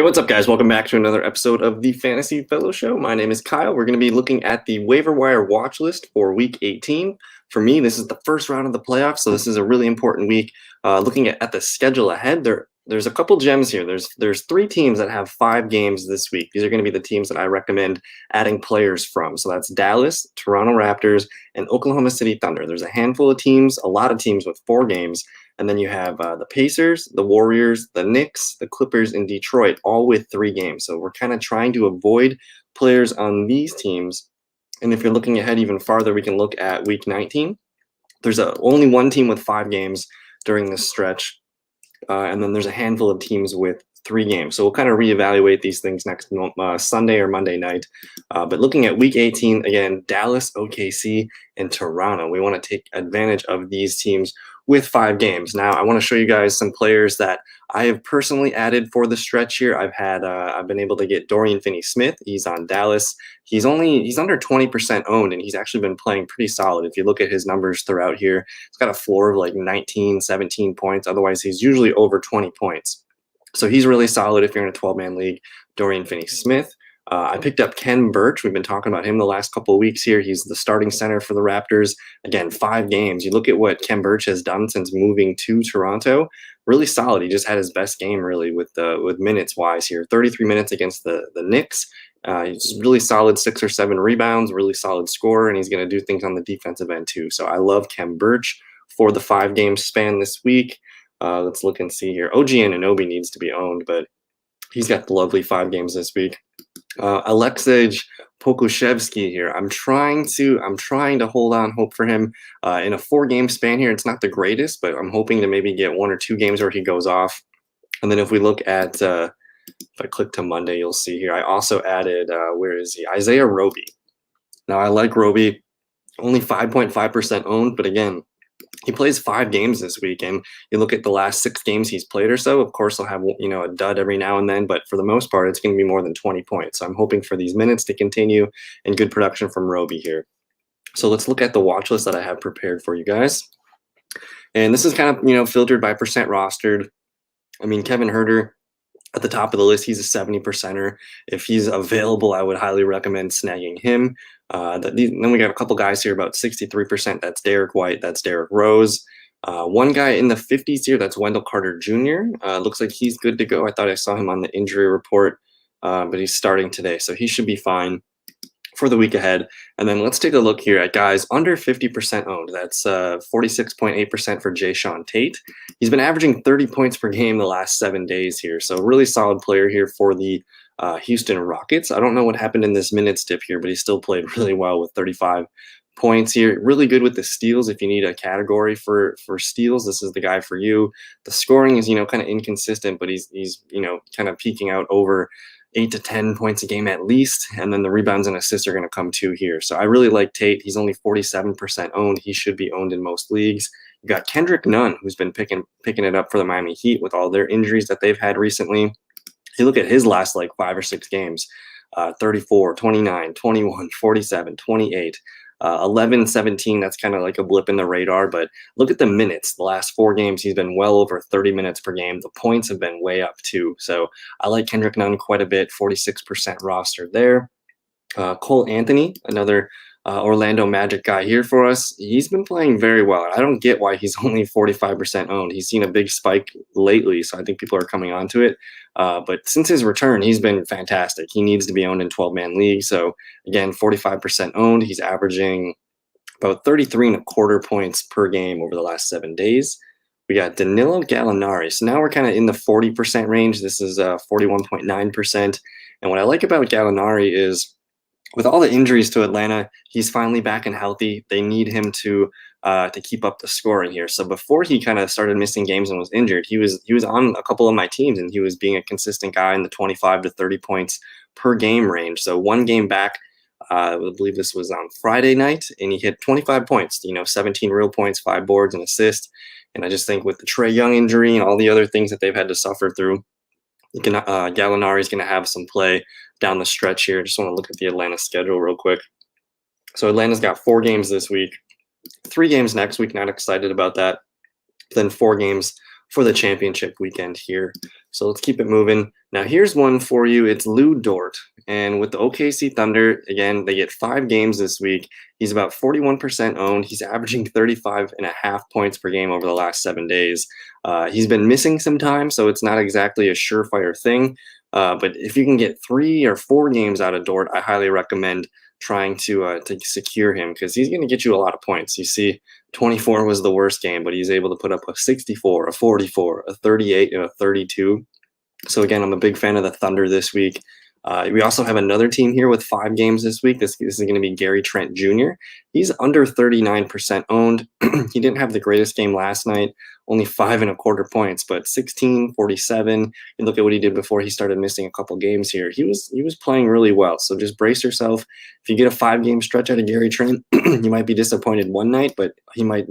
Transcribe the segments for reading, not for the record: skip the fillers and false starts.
What's up, guys? Welcome back to another episode of the Fantasy Fellow Show. My name is Kyle. We're going to be looking at the waiver wire watch list for Week 18. For me, this is the first round of the playoffs, so this is a really important week. Looking at the schedule ahead, there's a couple gems here. There's three teams that have 5 games this week. These are going to be the teams that I recommend adding players from. So that's Dallas, Toronto Raptors, and Oklahoma City Thunder. There's a handful of teams, a lot of teams with 4 games. And then you have the Pacers, the Warriors, the Knicks, the Clippers, and Detroit, all with 3 games. So we're kind of trying to avoid players on these teams. And if you're looking ahead even farther, we can look at Week 19. There's only one team with 5 games during this stretch. And then there's a handful of teams with 3 games. So we'll kind of reevaluate these things next Sunday or Monday night. But looking at Week 18, again, Dallas, OKC, and Toronto. We want to take advantage of these teams with 5 games. Now, I want to show you guys some players that I have personally added for the stretch here. I've been able to get Dorian Finney-Smith. He's on Dallas. He's under 20% owned, and he's actually been playing pretty solid. If you look at his numbers throughout here, he's got a floor of like 19, 17 points. Otherwise, he's usually over 20 points. So he's really solid if you're in a 12-man league. Dorian Finney-Smith. I picked up Khem Birch. We've been talking about him the last couple of weeks here. He's the starting center for the Raptors. Again, 5 games. You look at what Khem Birch has done since moving to Toronto. Really solid. He just had his best game really with minutes wise here. 33 minutes against the Knicks. He's really solid 6 or 7 rebounds. Really solid scorer, and he's going to do things on the defensive end too. So I love Khem Birch for the 5-game span this week. Let's look and see here. OG Anunoby needs to be owned, but he's got the lovely 5 games this week. Alexej Pokusevski here. I'm trying to hold on hope for him in a 4-game span here. It's not the greatest, but I'm hoping to maybe get 1 or 2 games where he goes off. And then if we look at if I click to Monday, you'll see here I also added where is he? Isaiah Roby. Now I like Roby, only 5.5% owned, but again, he plays 5 games this week, and you look at the last 6 games he's played or so. Of course, he'll have a dud every now and then, but for the most part, it's going to be more than 20 points. So I'm hoping for these minutes to continue and good production from Roby here. So let's look at the watch list that I have prepared for you guys. And this is kind of filtered by percent rostered. I mean, Kevin Huerter at the top of the list, he's a 70%er. If he's available, I would highly recommend snagging him. Then we got a couple guys here about 63%. That's Derek White. That's Derrick Rose. One guy in the 50s here. That's Wendell Carter Jr. Looks like he's good to go. I thought I saw him on the injury report, but he's starting today, so he should be fine for the week ahead. And then let's take a look here at guys under 50% owned. That's 46.8% for Jae'Sean Tate. He's been averaging 30 points per game the last 7 days here, so really solid player here for the Houston Rockets. I don't know what happened in this minutes dip here, but he still played really well with 35 points here. Really good with the steals. If you need a category for steals, this is the guy for you. The scoring is kind of inconsistent, but he's kind of peaking out over 8 to 10 points a game at least, and then the rebounds and assists are going to come too here. So I really like Tate. He's only 47% owned. He should be owned in most leagues. You got Kendrick Nunn, who's been picking it up for the Miami Heat with all their injuries that they've had recently. You look at his last 5 or 6 games, 34, 29, 21, 47, 28, 11, 17. That's kind of like a blip in the radar, but look at the minutes. The last 4 games, he's been well over 30 minutes per game. The points have been way up too. So I like Kendrick Nunn quite a bit, 46% rostered there. Cole Anthony, another Orlando Magic guy here for us. He's been playing very well. I don't get why he's only 45% owned. He's seen a big spike lately, so I think people are coming onto it. But since his return, he's been fantastic. He needs to be owned in 12-man league. So again, 45% owned. He's averaging about 33.25 points per game over the last 7 days. We got Danilo Galinari. So now we're kind of in the 40% range. This is 41.9%. And what I like about Galinari is, with all the injuries to Atlanta, he's finally back and healthy. They need him to keep up the scoring here. So before he kind of started missing games and was injured, he was on a couple of my teams, and he was being a consistent guy in the 25 to 30 points per game range. So 1 game back, I believe this was on Friday night, and he hit 25 points. 17 real points, 5 boards, and assist. And I just think with the Trae Young injury and all the other things that they've had to suffer through, Gallinari is going to have some play down the stretch here. Just want to look at the Atlanta schedule real quick. So Atlanta's got 4 games this week, 3 games next week. Not excited about that. Then 4 games for the championship weekend here. So let's keep it moving. Now here's one for you. It's Lou Dort. And with the OKC Thunder, again, they get 5 games this week. He's about 41% owned. He's averaging 35.5 points per game over the last 7 days. He's been missing some time, so it's not exactly a surefire thing. But if you can get 3 or 4 games out of Dort, I highly recommend trying to secure him because he's going to get you a lot of points. You see, 24 was the worst game, but he's able to put up a 64, a 44, a 38, and a 32. So again, I'm a big fan of the Thunder this week. We also have another team here with 5 games this week. This is going to be Gary Trent Jr. He's under 39% owned. He didn't have the greatest game last night, only 5.25 points, but 16, 47. And look at what he did before he started missing a couple games here. He was playing really well. So just brace yourself. If you get a 5-game stretch out of Gary Trent, you might be disappointed one night, but he might,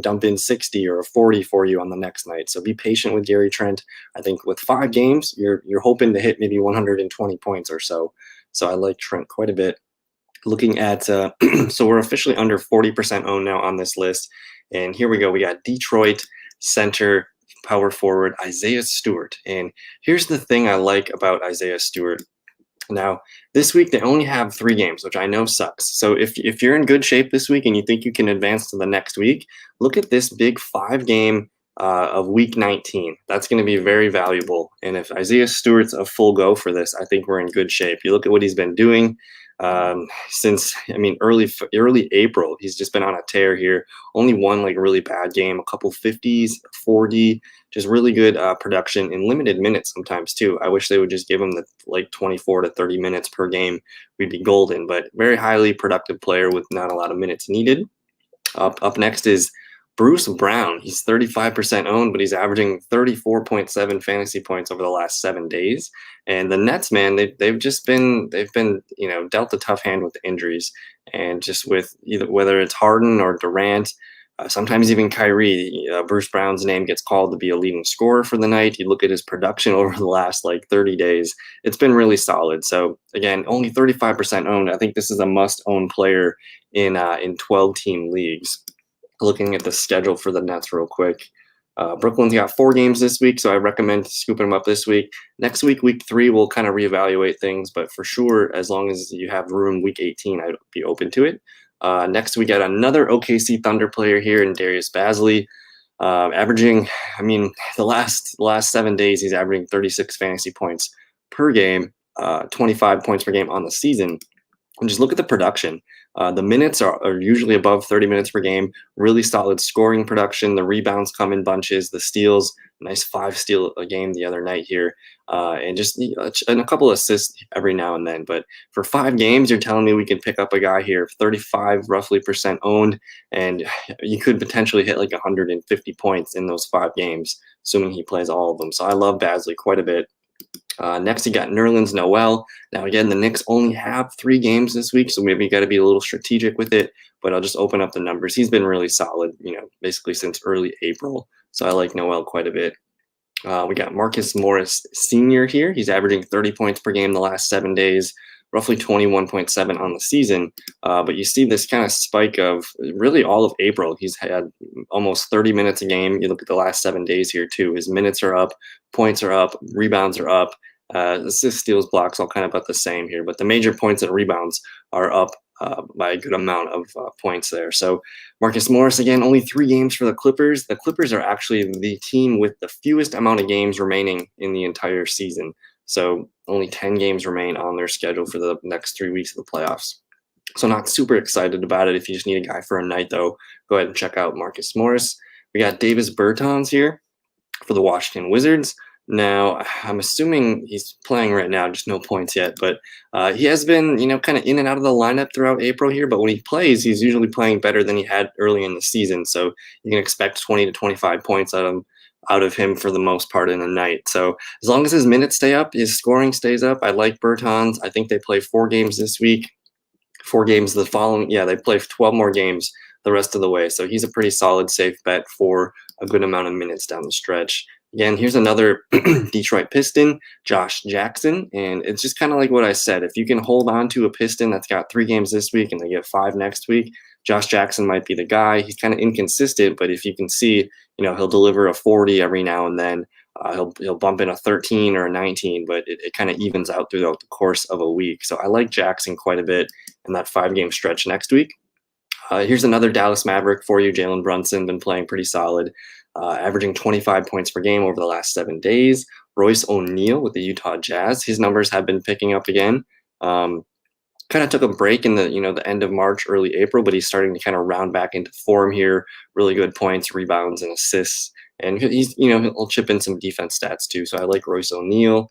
dump in 60 or a 40 for you on the next night. So be patient with Gary Trent. I think with 5 games, you're hoping to hit maybe 120 points or so. So I like Trent quite a bit. Looking at, so we're officially under 40% owned now on this list. And here we go. We got Detroit center power forward Isaiah Stewart. And here's the thing I like about Isaiah Stewart. Now, this week they only have 3 games, which I know sucks. So if you're in good shape this week and you think you can advance to the next week, look at this big 5-game of week 19. That's going to be very valuable. And if Isaiah Stewart's a full go for this, I think we're in good shape. You look at what he's been doing since, early April. He's just been on a tear here. Only one really bad game, a couple 50s, 40, just really good production in limited minutes sometimes too. I wish they would just give him the 24 to 30 minutes per game. We'd be golden, but very highly productive player with not a lot of minutes needed. Up next is Bruce Brown. He's 35% owned, but he's averaging 34.7 fantasy points over the last 7 days. And the Nets, man, they've been dealt a tough hand with injuries, and just with whether it's Harden or Durant, sometimes even Kyrie, Bruce Brown's name gets called to be a leading scorer for the night. You look at his production over the last 30 days, it's been really solid. So again, only 35% owned. I think this is a must-own player in 12-team leagues. Looking at the schedule for the Nets real quick. Brooklyn's got 4 games this week, so I recommend scooping them up this week. Next week, week 3, we'll kind of reevaluate things, but for sure, as long as you have room week 18, I'd be open to it. Next, we got another OKC Thunder player here in Darius Basley, averaging, the last 7 days, he's averaging 36 fantasy points per game, 25 points per game on the season. And just look at the production. The minutes are usually above 30 minutes per game. Really solid scoring production. The rebounds come in bunches. The steals, nice 5 steal a game the other night here, and a couple assists every now and then. But for 5 games, you're telling me we can pick up a guy here, 35 roughly percent owned, and you could potentially hit 150 points in those 5 games, assuming he plays all of them. So I love Basley quite a bit. Next, you got Nerlin's Noel. Now, again, the Knicks only have 3 games this week, so maybe you got to be a little strategic with it, but I'll just open up the numbers. He's been really solid, basically since early April, so I like Noel quite a bit. We got Marcus Morris Sr. here. He's averaging 30 points per game the last 7 days, roughly 21.7 on the season. But you see this kind of spike of really all of April. He's had almost 30 minutes a game. You look at the last 7 days here too. His minutes are up, points are up, rebounds are up. Assists, steals, blocks, all kind of about the same here. But the major points and rebounds are up by a good amount of points there. So Marcus Morris, again, only 3 games for the Clippers. The Clippers are actually the team with the fewest amount of games remaining in the entire season. So only 10 games remain on their schedule for the next 3 weeks of the playoffs. So not super excited about it. If you just need a guy for a night, though, go ahead and check out Marcus Morris. We got Davis Bertons here for the Washington Wizards. Now, I'm assuming he's playing right now, just no points yet, but he has been, kind of in and out of the lineup throughout April here, but when he plays, he's usually playing better than he had early in the season, so you can expect 20 to 25 points out of him for the most part in a night. So as long as his minutes stay up, his scoring stays up, I like Bertons. I think they play 4 games this week, 4 games the following, they play 12 more games the rest of the way, so he's a pretty solid, safe bet for a good amount of minutes down the stretch. Again, here's another Detroit Piston, Josh Jackson, and it's just kind of like what I said. If you can hold on to a Piston that's got 3 games this week and they get 5 next week, Josh Jackson might be the guy. He's kind of inconsistent, but if you can see, he'll deliver a 40 every now and then. He'll bump in a 13 or a 19, but it kind of evens out throughout the course of a week. So I like Jackson quite a bit in that 5-game stretch next week. Here's another Dallas Maverick for you. Jalen Brunson, been playing pretty solid, averaging 25 points per game over the last 7 days. Royce O'Neal with the Utah Jazz. His numbers have been picking up again. Kind of took a break in the end of March, early April, but he's starting to kind of round back into form here. Really good points, rebounds, and assists. And he'll chip in some defense stats too. So I like Royce O'Neal.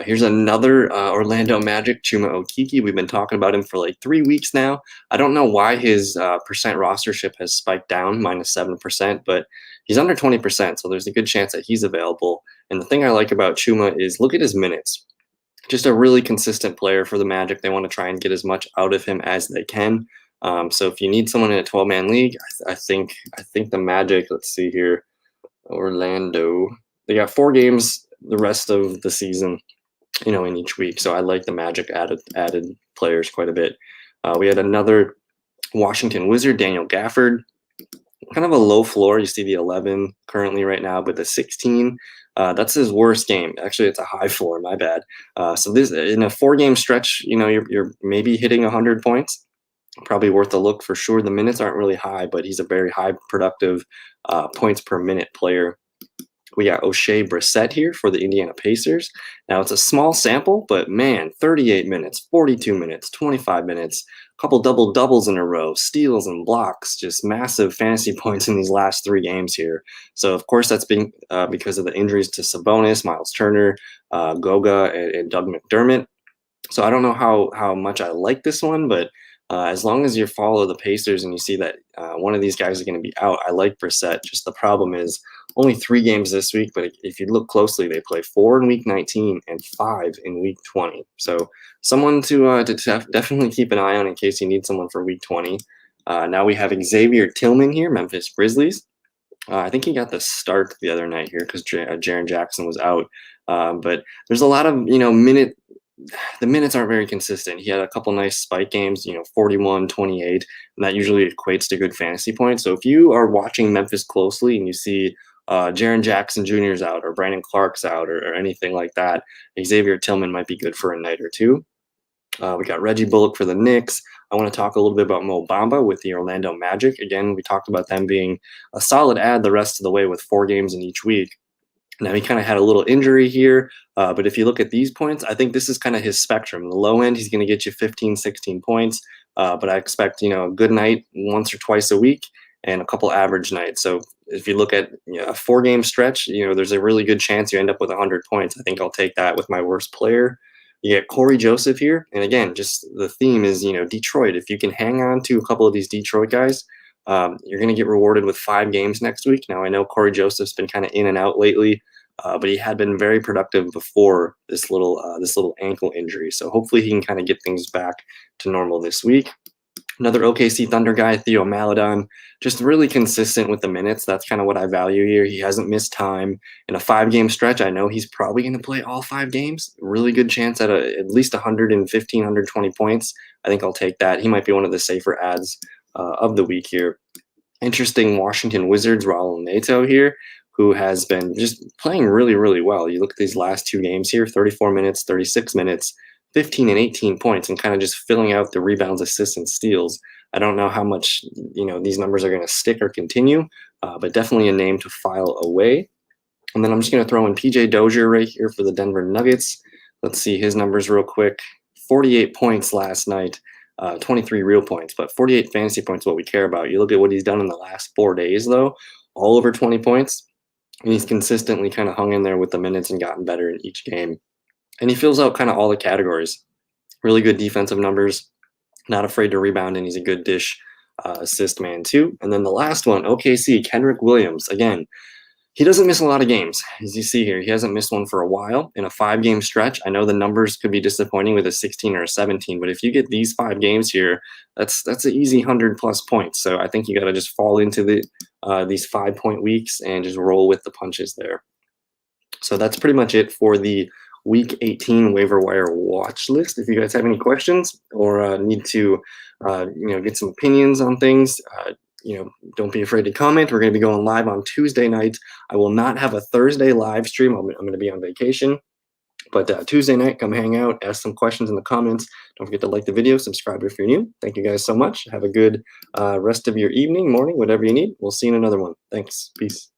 Here's another Orlando Magic, Chuma Okiki. We've been talking about him for like 3 weeks now. I don't know why his percent rostership has spiked down, -7%, but he's under 20%, so there's a good chance that he's available. And the thing I like about Chuma is look at his minutes. Just a really consistent player for the Magic. They want to try and get as much out of him as they can. So if you need someone in a 12-man league, I think the Magic, let's see here, Orlando, they got 4 games the rest of the season, in each week. So I like the Magic added players quite a bit. We had another Washington Wizard, Daniel Gafford, kind of a low floor. You see the 11 currently right now, but the 16, that's his worst game. Actually, it's a high floor, my bad. So this in a 4-game stretch, you're maybe hitting 100 points. Probably worth a look for sure. The minutes aren't really high, but he's a very high productive points per minute player. We got O'Shea Bracette here for the Indiana Pacers. Now, it's a small sample, but man, 38 minutes, 42 minutes, 25 minutes, a couple double-doubles in a row, steals and blocks, just massive fantasy points in these last 3 games here. So, of course, that's been because of the injuries to Sabonis, Miles Turner, Goga, and Doug McDermott. So I don't know how much I like this one, but as long as you follow the Pacers and you see that one of these guys are going to be out, I like Brissett. Just the problem is only 3 games this week, but if you look closely, they play 4 in week 19 and 5 in week 20. So someone to definitely keep an eye on in case you need someone for week 20. Now we have Xavier Tillman here, Memphis Grizzlies. I think he got the start the other night here because Jaren Jackson was out. But there's a lot of, the minutes aren't very consistent. He had a couple nice spike games, 41, 28, and that usually equates to good fantasy points. So if you are watching Memphis closely and you see Jaren Jackson Jr. is out or Brandon Clark's out or anything like that, Xavier Tillman might be good for a night or two. We got Reggie Bullock for the Knicks. I want to talk a little bit about Mo Bamba with the Orlando Magic. Again, we talked about them being a solid add the rest of the way with 4 games in each week. Now, he kind of had a little injury here, but if you look at these points, I think this is kind of his spectrum. The low end, he's going to get you 15, 16 points, but I expect, a good night once or twice a week and a couple average nights. So if you look at a 4-game stretch, there's a really good chance you end up with 100 points. I think I'll take that with my worst player. You get Corey Joseph here, and again, just the theme is, Detroit. If you can hang on to a couple of these Detroit guys, you're going to get rewarded with 5 games next week. Now, I know Corey Joseph's been kind of in and out lately, but he had been very productive before this little ankle injury. So hopefully he can kind of get things back to normal this week. Another OKC Thunder guy, Theo Maladan, just really consistent with the minutes. That's kind of what I value here. He hasn't missed time in a 5-game stretch. I know he's probably going to play all 5 games. Really good chance at at least 115, 120 points. I think I'll take that. He might be one of the safer ads of the week here. Interesting Washington Wizards, Raul Neto here, who has been just playing really, really well. You look at these last 2 games here, 34 minutes, 36 minutes, 15 and 18 points, and kind of just filling out the rebounds, assists, and steals. I don't know how much, these numbers are going to stick or continue, but definitely a name to file away. And then I'm just going to throw in PJ Dozier right here for the Denver Nuggets. Let's see his numbers real quick. 48 points last night. 23 real points, but 48 fantasy points is what we care about. You look at what he's done in the last 4 days, though, all over 20 points, and he's consistently kind of hung in there with the minutes and gotten better in each game. And he fills out kind of all the categories. Really good defensive numbers, not afraid to rebound, and he's a good dish assist man too. And then the last one, OKC, Kendrick Williams. Again, he doesn't miss a lot of games. As you see here, he hasn't missed one for a while. In a 5-game stretch, I know the numbers could be disappointing with a 16 or a 17, but if you get these 5 games here, that's an easy 100-plus points. So I think you got to just fall into these 5-point weeks and just roll with the punches there. So that's pretty much it for the Week 18 waiver wire watch list. If you guys have any questions or need to get some opinions on things, don't be afraid to comment. We're going to be going live on Tuesday nights. I will not have a Thursday live stream. I'm going to be on vacation. But Tuesday night, come hang out, ask some questions in the comments. Don't forget to like the video, subscribe if you're new. Thank you guys so much. Have a good rest of your evening, morning, whatever you need. We'll see you in another one. Thanks. Peace.